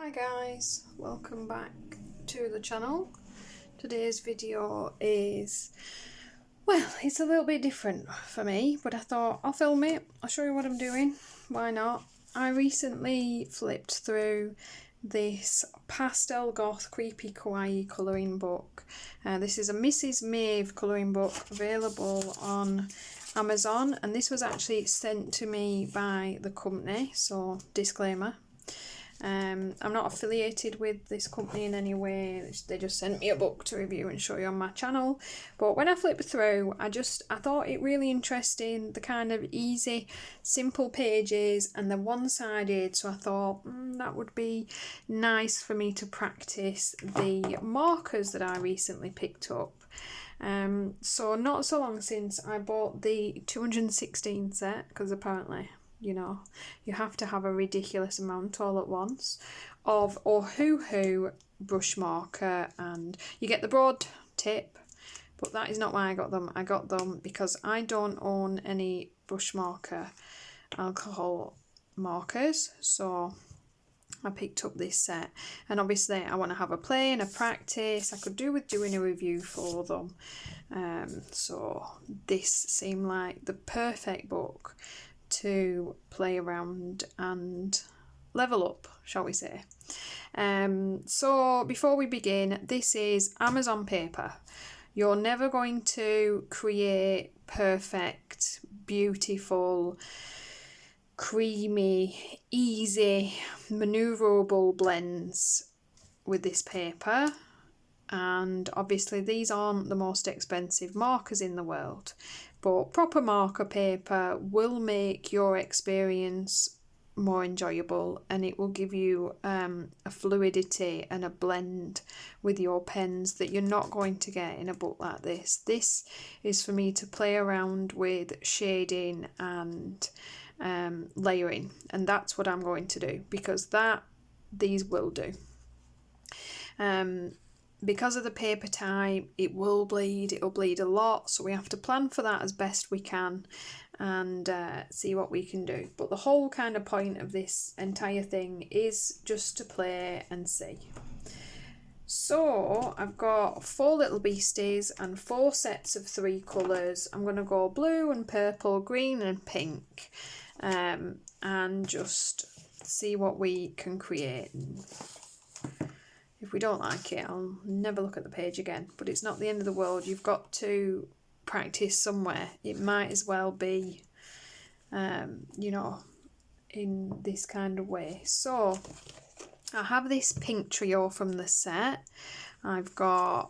Hi guys, welcome back to the channel. Today's video is, well, it's a little bit different for me, but I thought I'll film it, I'll show you what I'm doing, why not. I recently flipped through this Pastel Goth Creepy Kawaii colouring book. This is a Mrs Mauve colouring book available on Amazon, and this was actually sent to me by the company, so disclaimer. I'm not affiliated with this company in any way. They just sent me a book to review and show you on my channel. But when I flipped through, I thought it really interesting, the kind of easy, simple pages, and they're one-sided. So I thought that would be nice for me to practice the markers that I recently picked up. So not so long since I bought the 216 set, because apparently, you know, you have to have a ridiculous amount all at once of Ohuhu brush marker, and you get the broad tip, but that is not why I got them. I got them because I don't own any brush marker alcohol markers, so I picked up this set, and obviously I want to have a play and a practice. I could do with doing a review for them, so this seemed like the perfect book to play around and level up, shall we say. So before we begin, this is Amazon paper. You're never going to create perfect, beautiful, creamy, easy, manoeuvrable blends with this paper. And obviously these aren't the most expensive markers in the world, but proper marker paper will make your experience more enjoyable, and it will give you a fluidity and a blend with your pens that you're not going to get in a book like this. This is for me to play around with shading and layering, and that's what I'm going to do, because these will do. Because of the paper type, it'll bleed a lot, so we have to plan for that as best we can and see what we can do. But the whole kind of point of this entire thing is just to play and see. So I've got 4 little beasties and 4 sets of 3 colours. I'm going to go blue and purple, green and pink, and just see what we can create. If we don't like it, I'll never look at the page again, but it's not the end of the world. You've got to practice somewhere. It might as well be, you know, in this kind of way. So I have this pink trio from the set. I've got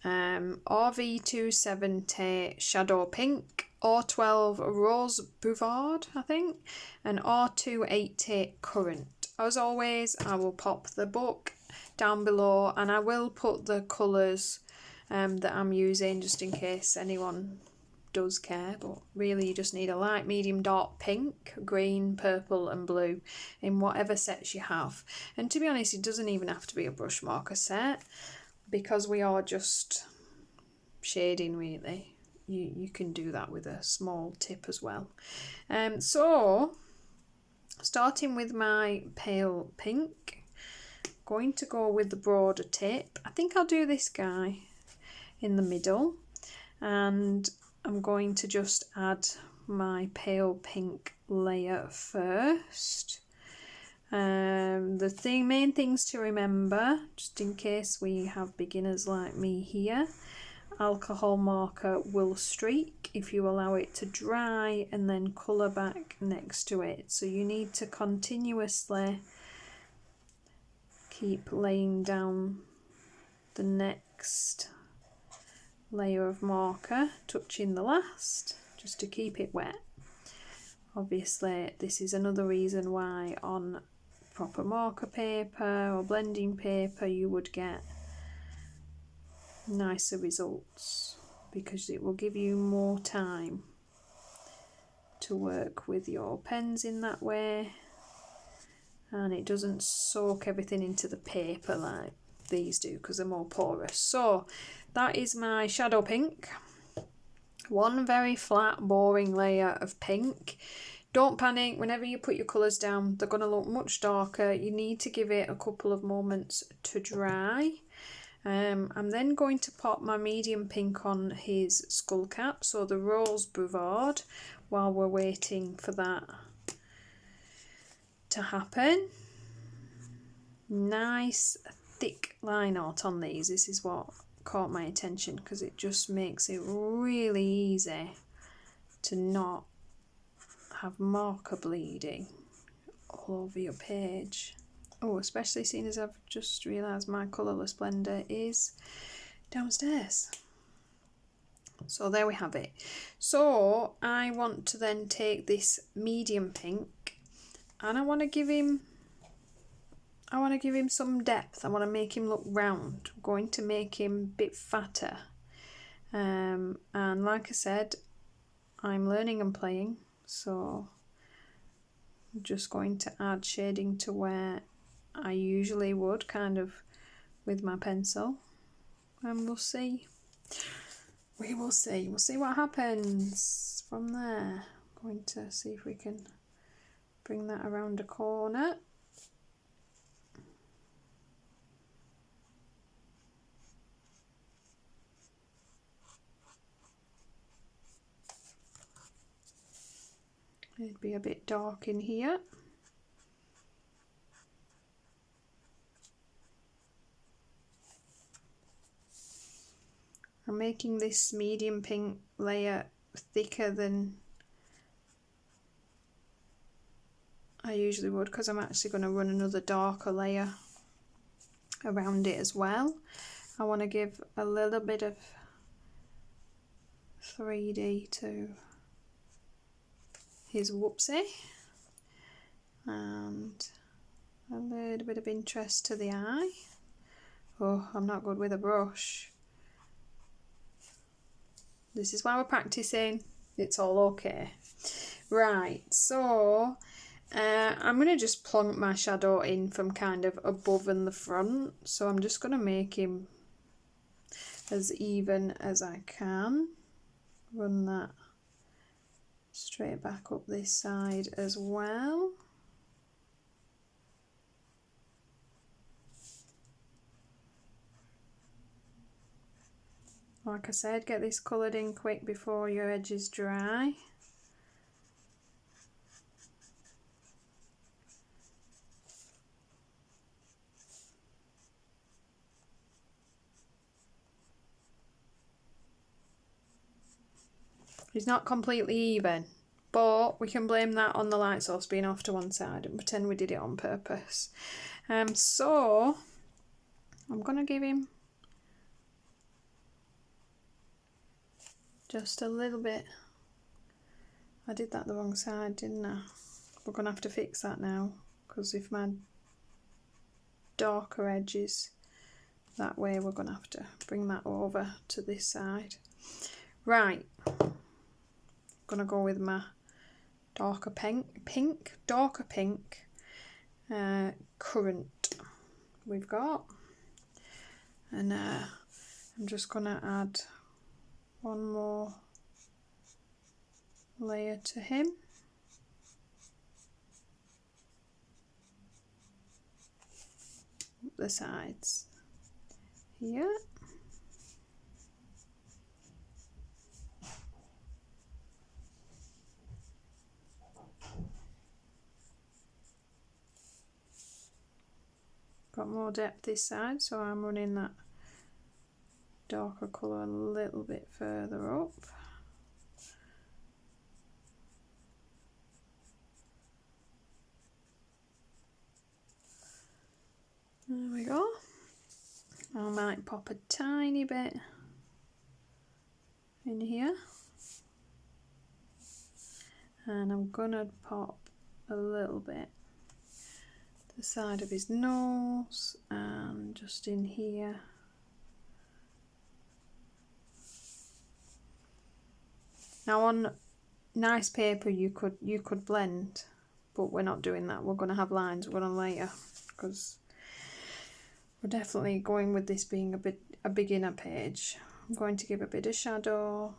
RV270 Shadow Pink, R12 Rose Bouvard, I think, and R280 Currant. As always, I will pop the book down below, and I will put the colours that I'm using just in case anyone does care, but really you just need a light, medium, dark pink, green, purple and blue in whatever sets you have. And to be honest, it doesn't even have to be a brush marker set, because we are just shading really. You can do that with a small tip as well. So starting with my pale pink, going to go with the broader tip. I think I'll do this guy in the middle, and I'm going to just add my pale pink layer first. The main things to remember, just in case we have beginners like me here, alcohol marker will streak if you allow it to dry and then colour back next to it. So you need to continuously keep laying down the next layer of marker, touching the last, just to keep it wet. Obviously this is another reason why on proper marker paper or blending paper you would get nicer results, because it will give you more time to work with your pens in that way, and it doesn't soak everything into the paper like these do because they're more porous. So that is my shadow pink. One very flat, boring layer of pink. Don't panic, whenever you put your colours down, they're going to look much darker. You need to give it a couple of moments to dry. I'm then going to pop my medium pink on his skull cap, so the rose bouvard, while we're waiting for that to happen. Nice thick line art on these. This is what caught my attention because it just makes it really easy to not have marker bleeding all over your page. Oh, especially seeing as I've just realised my colourless blender is downstairs. So there we have it. So I want to then take this medium pink and I want to give him some depth. I want to make him look round. I'm going to make him a bit fatter. And like I said, I'm learning and playing, so I'm just going to add shading to where I usually would, kind of with my pencil, and we'll see. We will see. We'll see what happens from there. I'm going to see if we can bring that around a corner. It'd be a bit dark in here. I'm making this medium pink layer thicker than I usually would because I'm actually going to run another darker layer around it as well. I want to give a little bit of 3D to his whoopsie and a little bit of interest to the eye. Oh, I'm not good with a brush. This is why we're practicing. It's all okay. Right, so I'm going to just plonk my shadow in from kind of above and the front. So I'm just going to make him as even as I can. Run that straight back up this side as well. Like I said, get this coloured in quick before your edges dry. It's not completely even, but we can blame that on the light source being off to one side and pretend we did it on purpose. So I'm going to give him just a little bit. I did that the wrong side, didn't I? We're going to have to fix that now, because if my darker edges that way, we're going to have to bring that over to this side. Right, going to go with my darker pink currant we've got, and I'm just going to add one more layer to him. The sides here. Got more depth this side, so I'm running that darker colour a little bit further up. There we go. I might pop a tiny bit in here, and I'm gonna pop a little bit the side of his nose and just in here. Now on nice paper you could blend, but we're not doing that. We're going to have lines. We're going to layer, because we're definitely going with this being a beginner page. I'm going to give a bit of shadow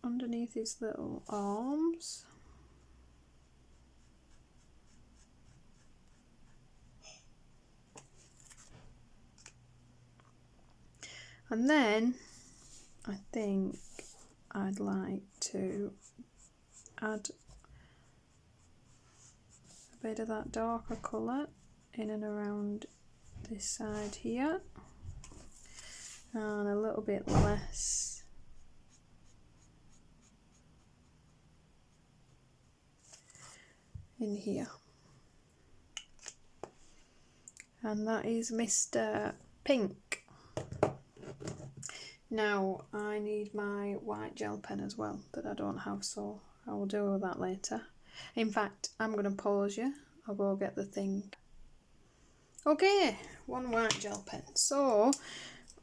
underneath his little arms. And then I think I'd like to add a bit of that darker colour in and around this side here, and a little bit less in here. And that is Mr. Pink. Now I need my white gel pen as well that I don't have, so I will do that later. In fact, I'm going to pause you. I'll go get the thing. Okay, one white gel pen. So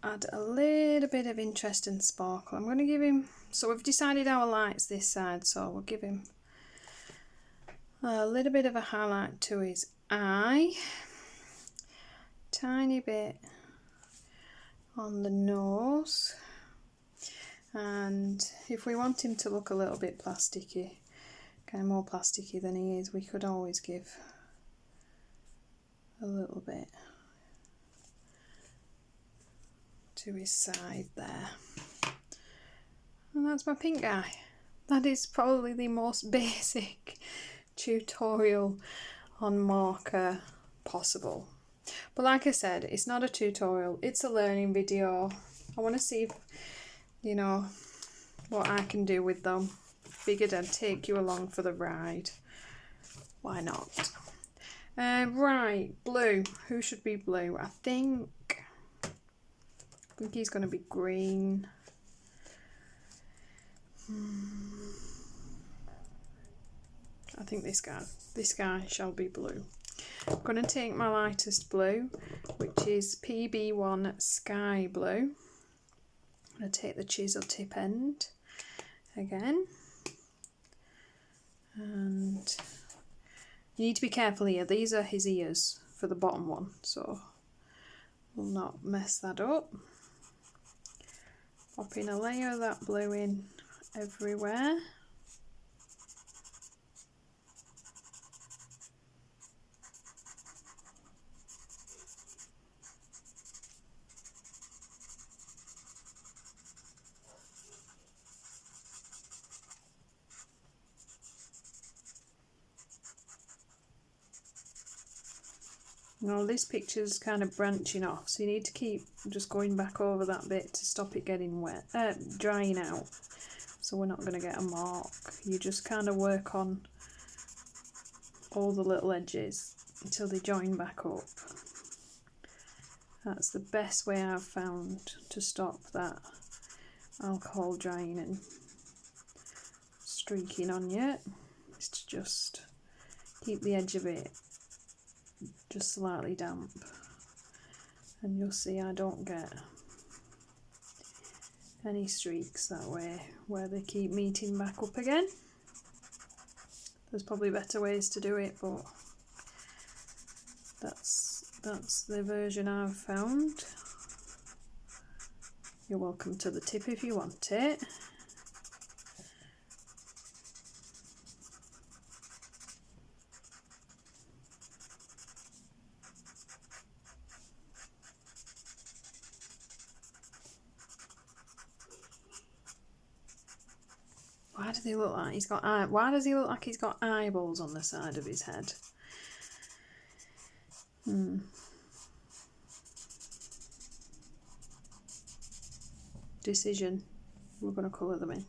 add a little bit of interest and sparkle. I'm going to give him, so we've decided our light's this side, so we'll give him a little bit of a highlight to his eye. Tiny bit on the nose, and if we want him to look a little bit plasticky, kind of more plasticky than he is, we could always give a little bit to his side there. And that's my pink guy. That is probably the most basic tutorial on marker possible. But like I said, it's not a tutorial, it's a learning video. I want to see if, you know, what I can do with them. Figured I'd take you along for the ride. Why not? Right, blue. Who should be blue? I think he's going to be green. I think this guy shall be blue. I'm going to take my lightest blue, which is PB1 Sky Blue. I'm going to take the chisel tip end again. And you need to be careful here. These are his ears for the bottom one, so we'll not mess that up. Popping a layer of that blue in everywhere. Now this picture's kind of branching off, so you need to keep just going back over that bit to stop it getting wet, drying out, so we're not going to get a mark. You just kind of work on all the little edges until they join back up. That's the best way I've found to stop that alcohol drying and streaking on you, is to just keep the edge of it just slightly damp, and you'll see I don't get any streaks that way where they keep meeting back up again. There's probably better ways to do it, but that's the version I've found. You're welcome to the tip if you want it. Why does he look like he's got why does he look like he's got eyeballs on the side of his head? Decision. We're going to colour them in.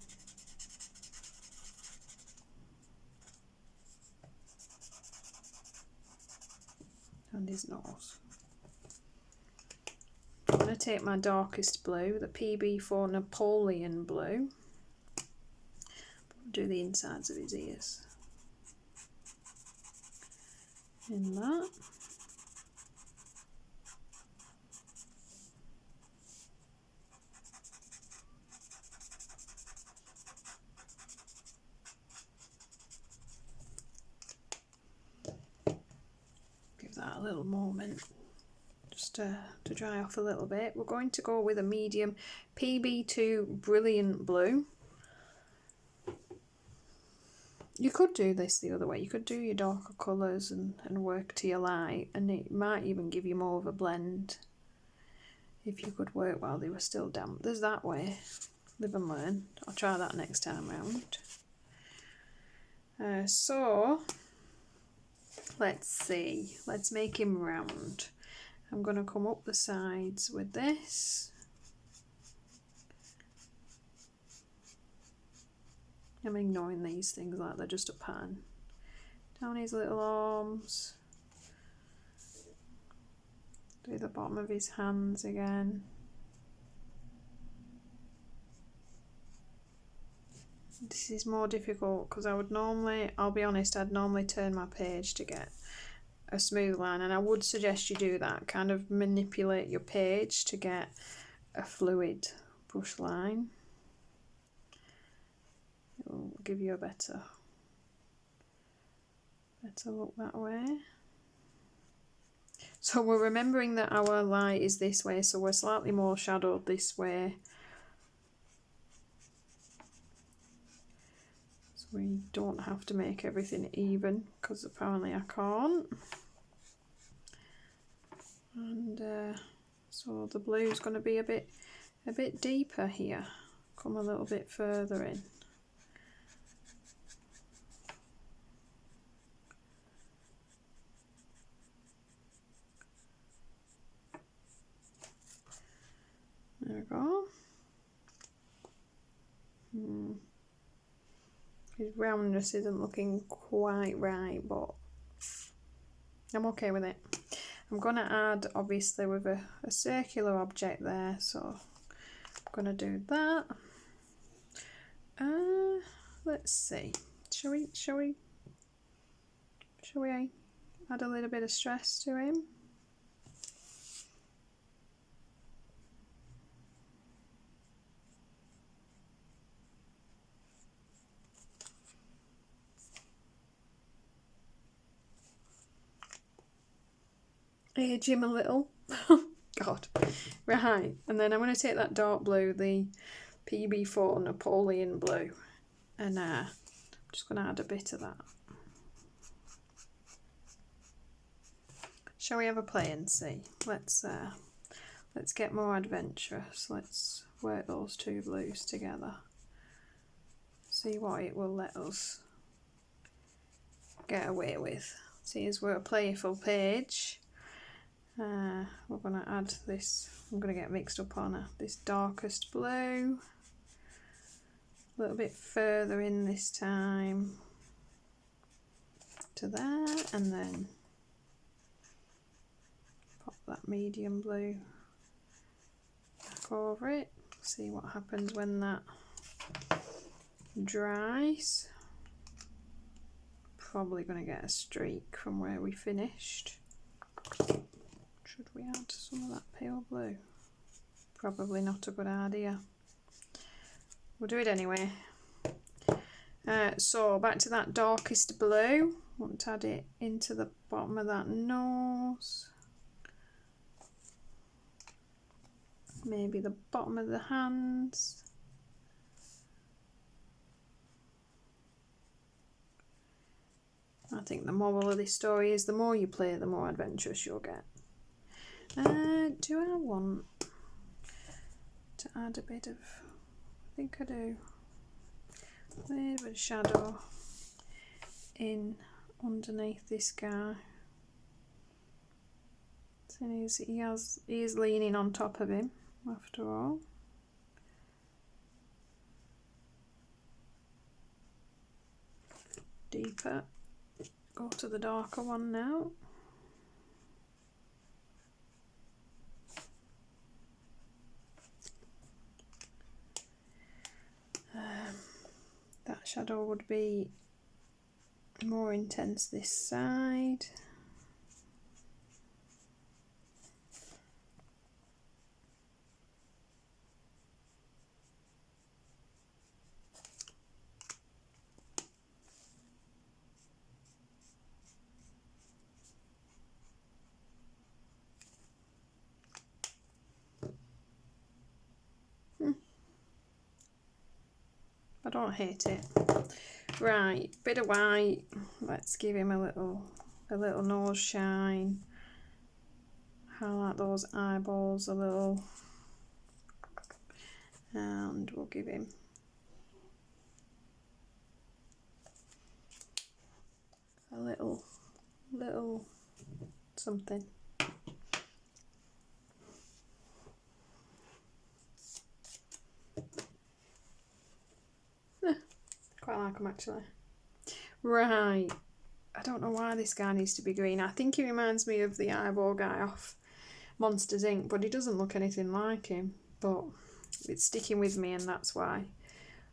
And his nose. I'm going to take my darkest blue, the PB4 Napoleon blue. Do the insides of his ears in that. Give that a little moment just to dry off a little bit. We're going to go with a medium PB2 Brilliant Blue. You could do this the other way. You could do your darker colours and work to your light, and it might even give you more of a blend if you could work while they were still damp. There's that way. Live and learn. I'll try that next time round. So let's see. Let's make him round. I'm going to come up the sides with this. I'm ignoring these things like they're just a pattern. Down his little arms. Do the bottom of his hands again. This is more difficult because I would normally, I'll be honest, I'd normally turn my page to get a smooth line, and I would suggest you do that. Kind of manipulate your page to get a fluid brush line. It will give you a better look that way. So we're remembering that our light is this way, so we're slightly more shadowed this way. So we don't have to make everything even, because apparently I can't. And so the blue is going to be a bit deeper here. Come a little bit further in. There we go. His roundness isn't looking quite right, but I'm okay with it. I'm going to add, obviously, with a circular object there, so I'm going to do that. Let's see. Shall we add a little bit of stress to him? Age him a little. God. Right, and then I'm going to take that dark blue, the PB4 Napoleon blue, and I'm just going to add a bit of that. Shall we have a play and see? Let's get more adventurous. Let's work those two blues together. See what it will let us get away with. See, as we're a playful page. We're going to add this, I'm going to get mixed up on this darkest blue, a little bit further in this time to there, and then pop that medium blue back over it. See what happens when that dries. Probably going to get a streak from where we finished. Should we add some of that pale blue? Probably not a good idea. We'll do it anyway. So back to that darkest blue. Want to add it into the bottom of that nose. Maybe the bottom of the hands. I think the moral of this story is the more you play, the more adventurous you'll get. Do I want to add a bit of, I think I do, a little bit of shadow in underneath this guy. So he is leaning on top of him after all. Deeper, go to the darker one now. That shadow would be more intense this side. I don't hate it. Right, bit of white. Let's give him a little nose shine. Highlight like those eyeballs a little, and we'll give him a little something. Quite like them actually. Right, I don't know why this guy needs to be green. I think he reminds me of the eyeball guy off Monsters Inc, but he doesn't look anything like him. But it's sticking with me, and that's why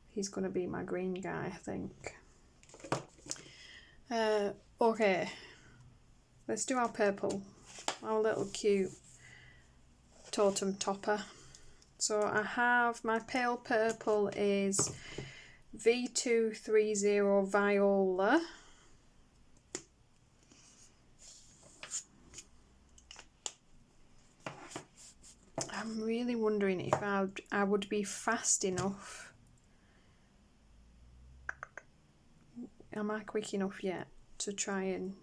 he's going to be my green guy, I think. Okay, let's do our purple, our little cute totem topper. So I have my pale purple is V230 Viola. I'm really wondering if I would be fast enough. Am I quick enough yet to try and...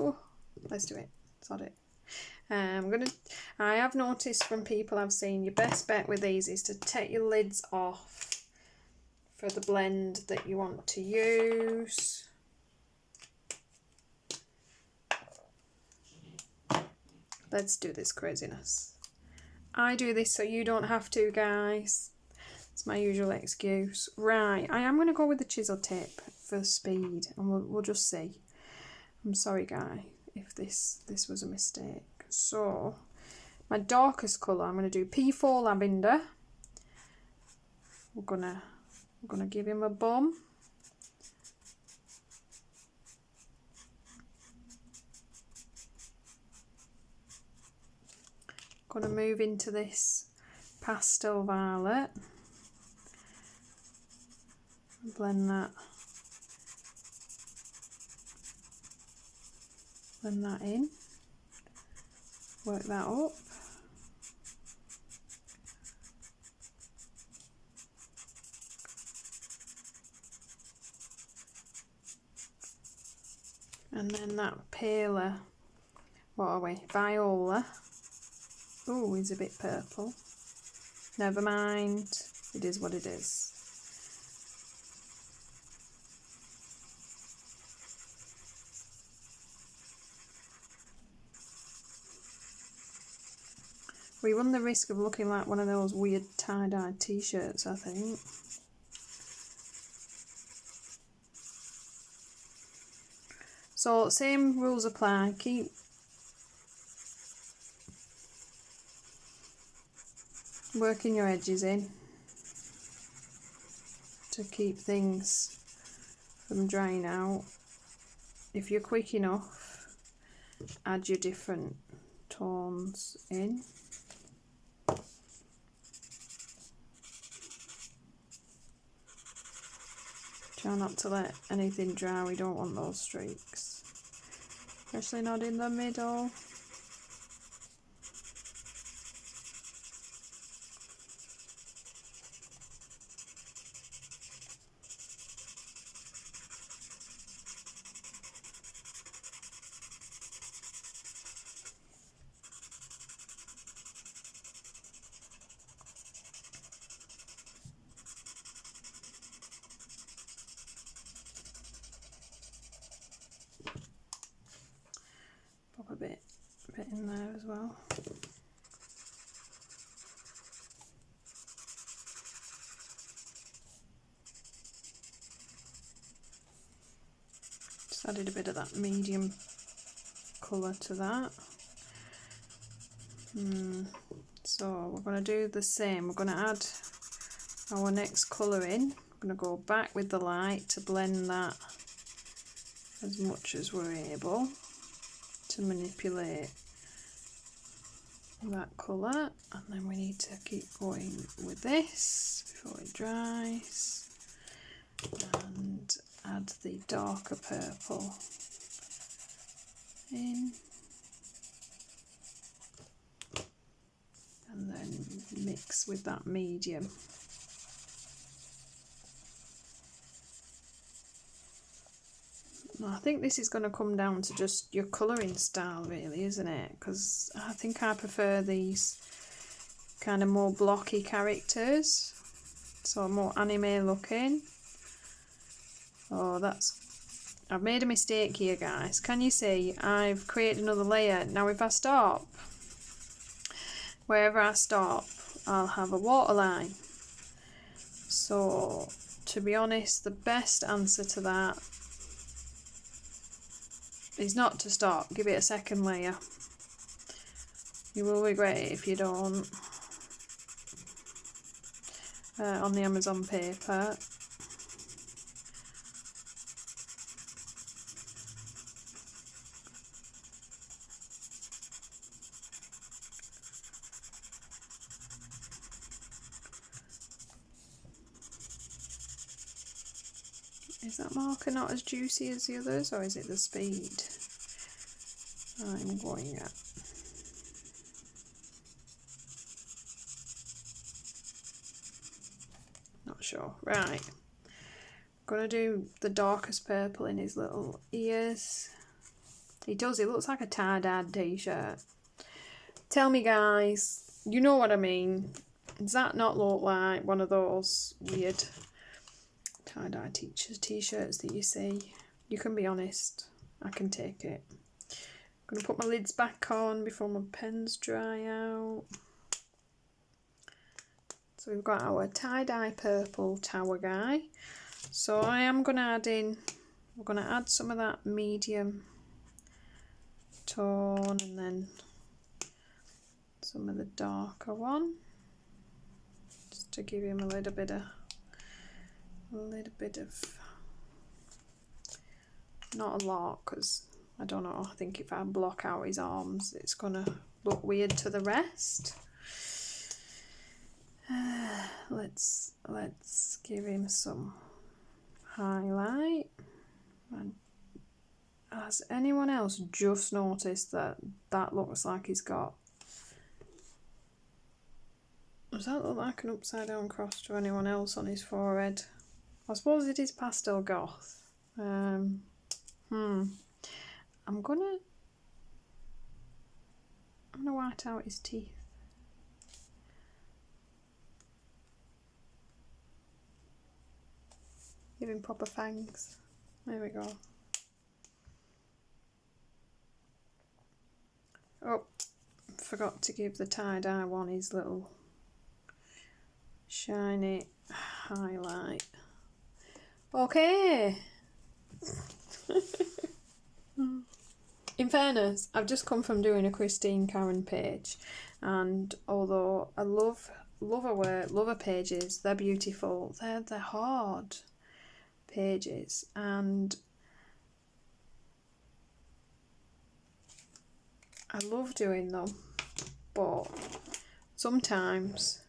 Oh, let's do it. Sod it. I have noticed from people I've seen, your best bet with these is to take your lids off for the blend that you want to use. Let's do this craziness. I do this so you don't have to, guys. It's my usual excuse. Right, I am going to go with the chisel tip for speed, and we'll just see. I'm sorry, guy, if this was a mistake. So, my darkest colour, I'm going to do P4 Lavender. We're gonna give him a bum. Gonna move into this Pastel Violet. Blend that in. Work that up. And then that paler, what are we? Viola. Oh, he's a bit purple. Never mind. It is what it is. We run the risk of looking like one of those weird tie-dye t-shirts, I think. So, same rules apply. Keep working your edges in to keep things from drying out. If you're quick enough, add your different tones in. Try not to let anything dry, we don't want those streaks. Especially not in the middle. Pop a bit in there as well. Just added a bit of that medium colour to that. So we're going to do the same. We're going to add our next colour in. I'm going to go back with the light to blend that as much as we're able to manipulate that colour, and then we need to keep going with this before it dries, and add the darker purple in, and then mix with that medium. I think this is going to come down to just your colouring style really, isn't it? Because I think I prefer these kind of more blocky characters, so more anime looking. Oh, I've made a mistake here, guys. Can you see I've created another layer? Now if I stop, wherever I stop, I'll have a waterline. So to be honest, the best answer to that is not to stop. Give it a second layer. You will regret it if you don't. On the Amazon paper. Is that marker not as juicy as the others, or is it the speed I'm going at? Not sure. Right. Gonna do the darkest purple in his little ears. He looks like a tie-dyed t-shirt. Tell me, guys, you know what I mean. Does that not look like one of those weird tie-dye t-shirts that you see? You can be honest. I can take it. I'm going to put my lids back on before my pens dry out. So we've got our tie-dye purple tower guy. So I am going to add in, we're going to add some of that medium tone and then some of the darker one, just to give him a little bit of, not a lot, because I don't know, I think if I block out his arms it's gonna look weird to the rest. Let's give him some highlight. And has anyone else just noticed that looks like he's got, does that look like an upside down cross to anyone else on his forehead? I suppose it is Pastel Goth. I'm gonna white out his teeth. Give him proper fangs. There we go. Oh, forgot to give the tie-dye one his little shiny highlight. Okay. In fairness, I've just come from doing a Christine Karen page, and although I love her work, love her pages, they're beautiful, they're hard pages, and I love doing them, but sometimes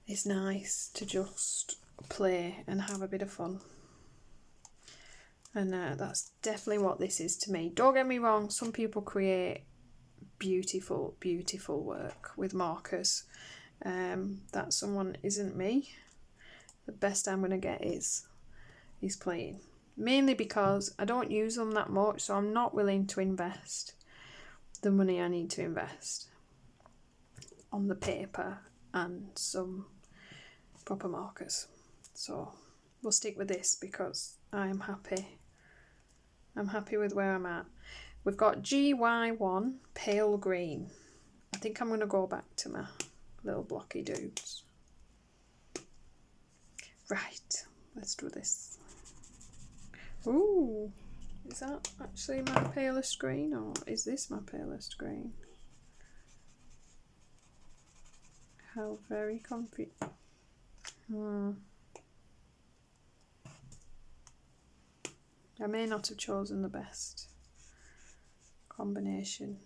it's nice to just play and have a bit of fun. And that's definitely what this is to me. Don't get me wrong, some people create beautiful, beautiful work with markers. That someone isn't me. The best I'm going to get is playing. Mainly because I don't use them that much, so I'm not willing to invest the money I need to invest on the paper and some proper markers. So we'll stick with this because I'm happy. I'm happy with where I'm at. We've got GY1 pale green. I think I'm going to go back to my little blocky dudes. Right, let's do this. Ooh, is that actually my palest green, or is this my palest green? How very comfy. I may not have chosen the best combination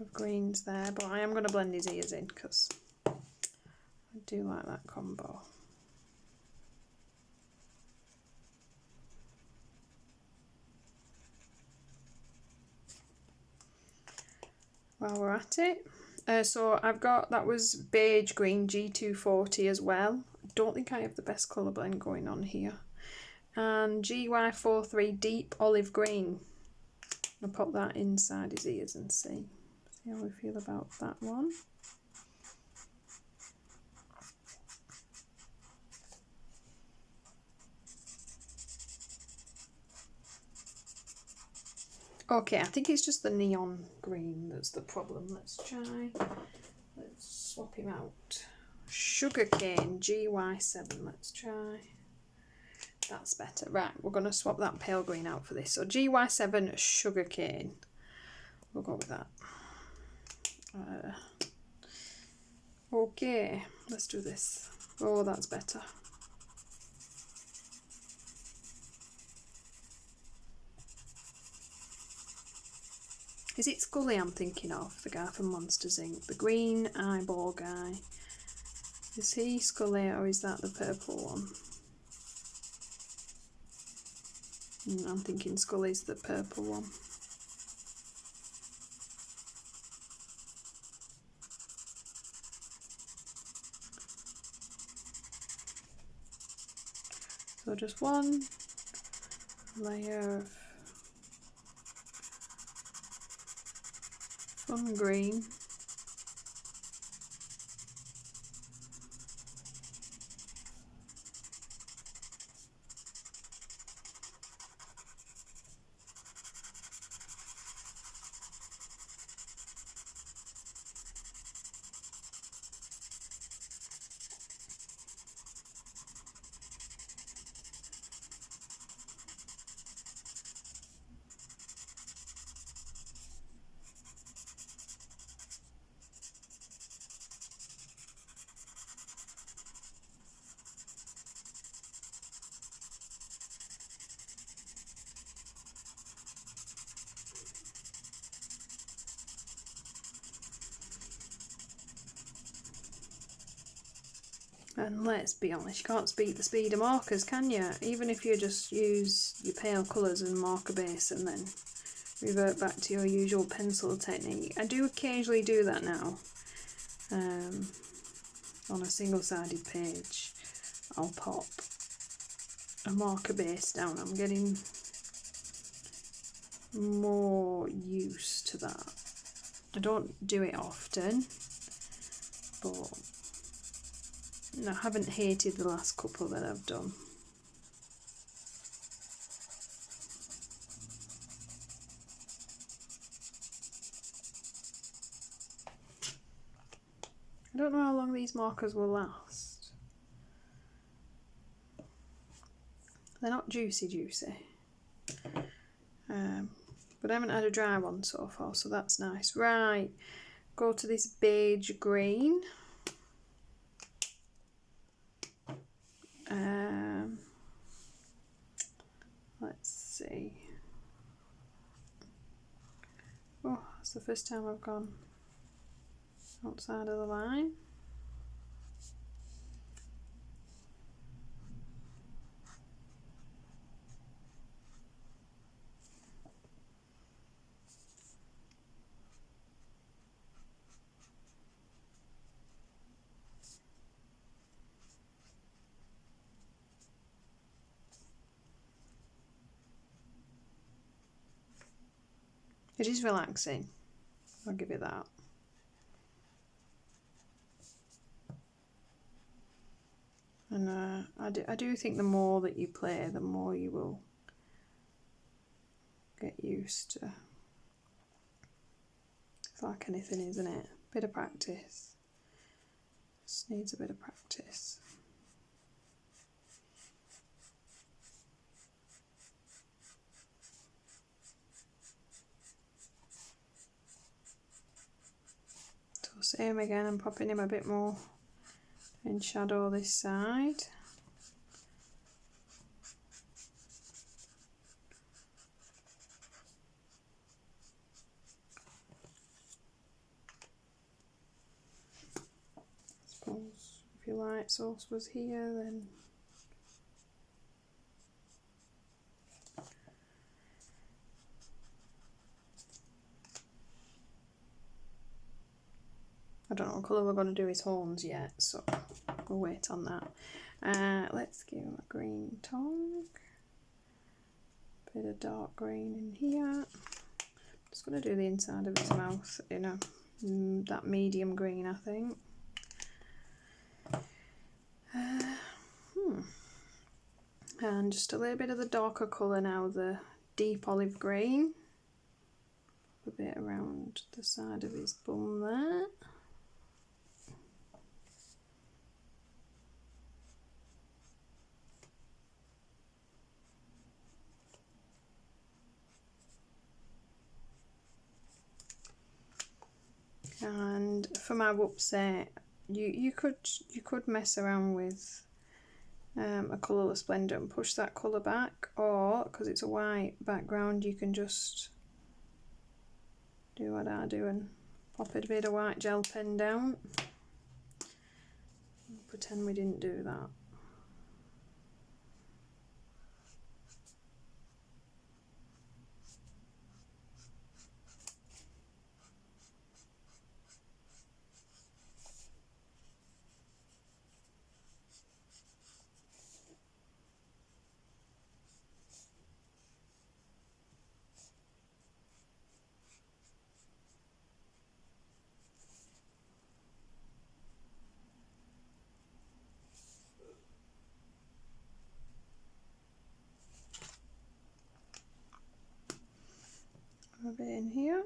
of greens there, but I am going to blend his ears in because I do like that combo. While we're at it, so I've got, that was beige green G240 as well. I don't think I have the best colour blend going on here. and GY43 Deep Olive Green. I'll pop that inside his ears and see how we feel about that one. Okay, I think it's just the neon green that's the problem. Let's swap him out. Sugarcane GY7, let's try. That's better. Right, we're going to swap that pale green out for this. So GY7 Sugarcane. We'll go with that. Okay, let's do this. Oh, that's better. Is it Scully I'm thinking of, the guy from Monsters Inc? The green eyeball guy. Is he Scully or is that the purple one? I'm thinking Scully's the purple one. So just one layer of fun green. And let's be honest, you can't beat the speed of markers, can you? Even if you just use your pale colours and marker base and then revert back to your usual pencil technique. I do occasionally do that now. On a single-sided page, I'll pop a marker base down. I'm getting more used to that. I don't do it often, but I haven't hated the last couple that I've done. I don't know how long these markers will last. They're not juicy, but I haven't had a dry one so far, so that's nice. Right, go to this beige green. Let's see. Oh, that's the first time I've gone outside of the line. It is relaxing, I'll give it that. And I do think the more that you play, the more you will get used to. It's like anything, isn't it? Bit of practice. Just needs a bit of practice. So same again, I'm popping him a bit more in shadow this side. I suppose if your light source was here, then I don't know what colour we're going to do his horns yet, so we'll wait on that. Let's give him a green tongue. bit of dark green in here. Just going to do the inside of his mouth in a that medium green, I think. And just a little bit of the darker colour now, the deep olive green. A bit around the side of his bum there. And for my whoopsie, you could mess around with a colourless blender and push that colour back, or because it's a white background you can just do what I do and pop a bit of white gel pen down. Pretend we didn't do that. A bit in here.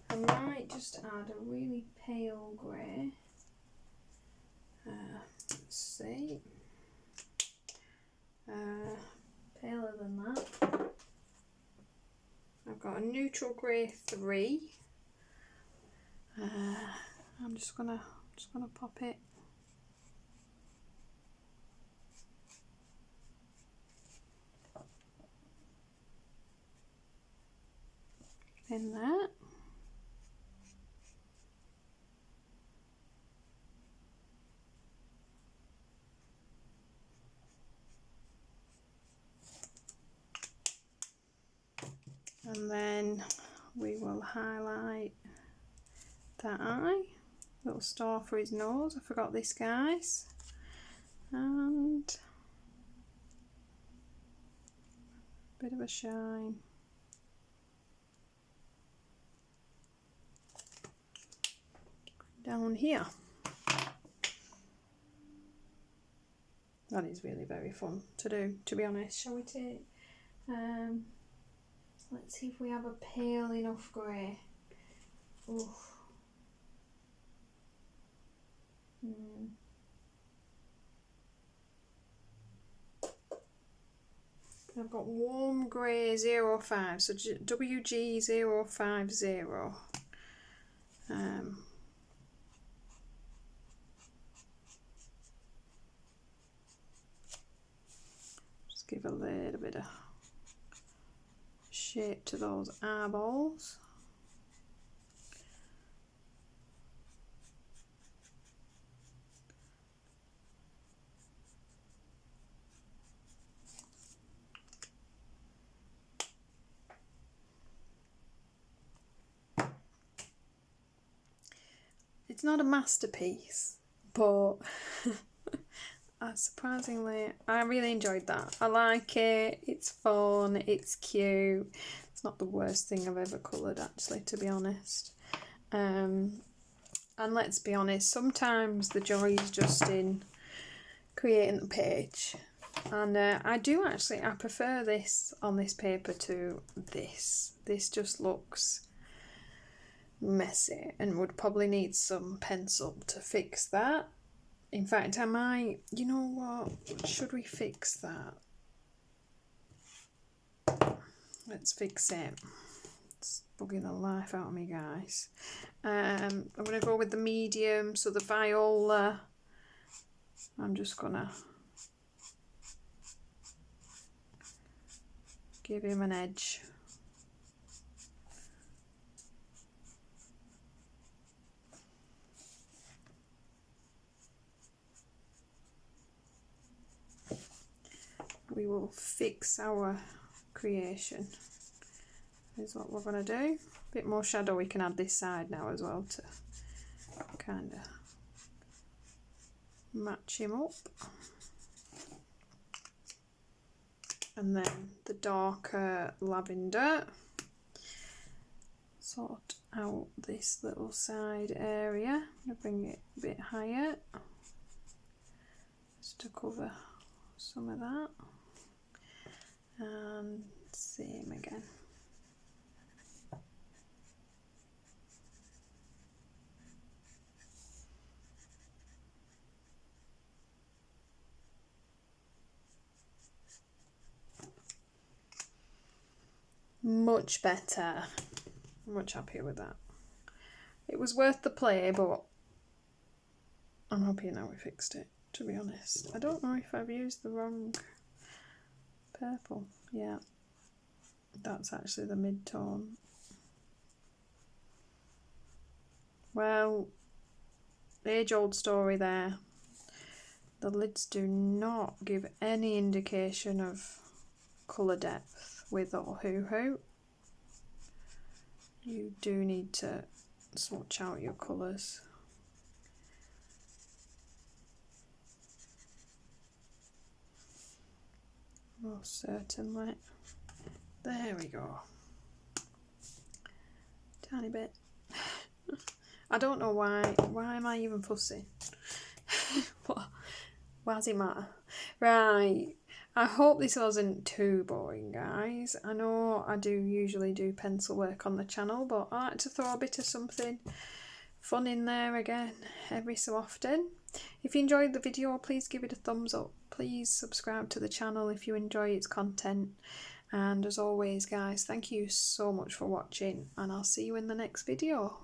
I might just add a really pale grey. Let's see. Paler than that. I've got a neutral grey 3. I'm just gonna pop it in there. And then we will highlight that eye, little star for his nose. I forgot this, guys. And a bit of a shine. Down here. That is really very fun to do, to be honest. Shall we take, let's see if we have a pale enough grey. Oof. I've got warm grey 05, so WG050. Just give a little bit of shape to those eyeballs. It's not a masterpiece, but surprisingly, I really enjoyed that. I like it, it's fun, it's cute. It's not the worst thing I've ever coloured, actually, to be honest. And let's be honest, sometimes the joy is just in creating the page. And I prefer this on this paper to this. This just looks messy and would probably need some pencil to fix that. In fact, I might, you know what, should we fix that? Let's fix it. It's bugging the life out of me, guys. I'm going to go with the medium, so the viola. I'm just going to give him an edge. We will fix our creation, is what we're going to do. A bit more shadow we can add this side now as well to kind of match him up. and then the darker lavender. Sort out this little side area. I'm going to bring it a bit higher just to cover some of that, and same again. Much better. I'm much happier with that. It was worth the play, but I'm happy now we fixed it, to be honest. I don't know if I've used the wrong purple. Yeah, that's actually the mid-tone. Well, age-old story there. The lids do not give any indication of colour depth with Ohuhu. You do need to swatch out your colours. Most certainly. There we go. Tiny bit. I don't know why. Why am I even fussing? Why does it matter? Right. I hope this wasn't too boring, guys. I know I do usually do pencil work on the channel, but I like to throw a bit of something fun in there again every so often. If you enjoyed the video, please give it a thumbs up. Please subscribe to the channel if you enjoy its content. And as always, guys, thank you so much for watching, and I'll see you in the next video.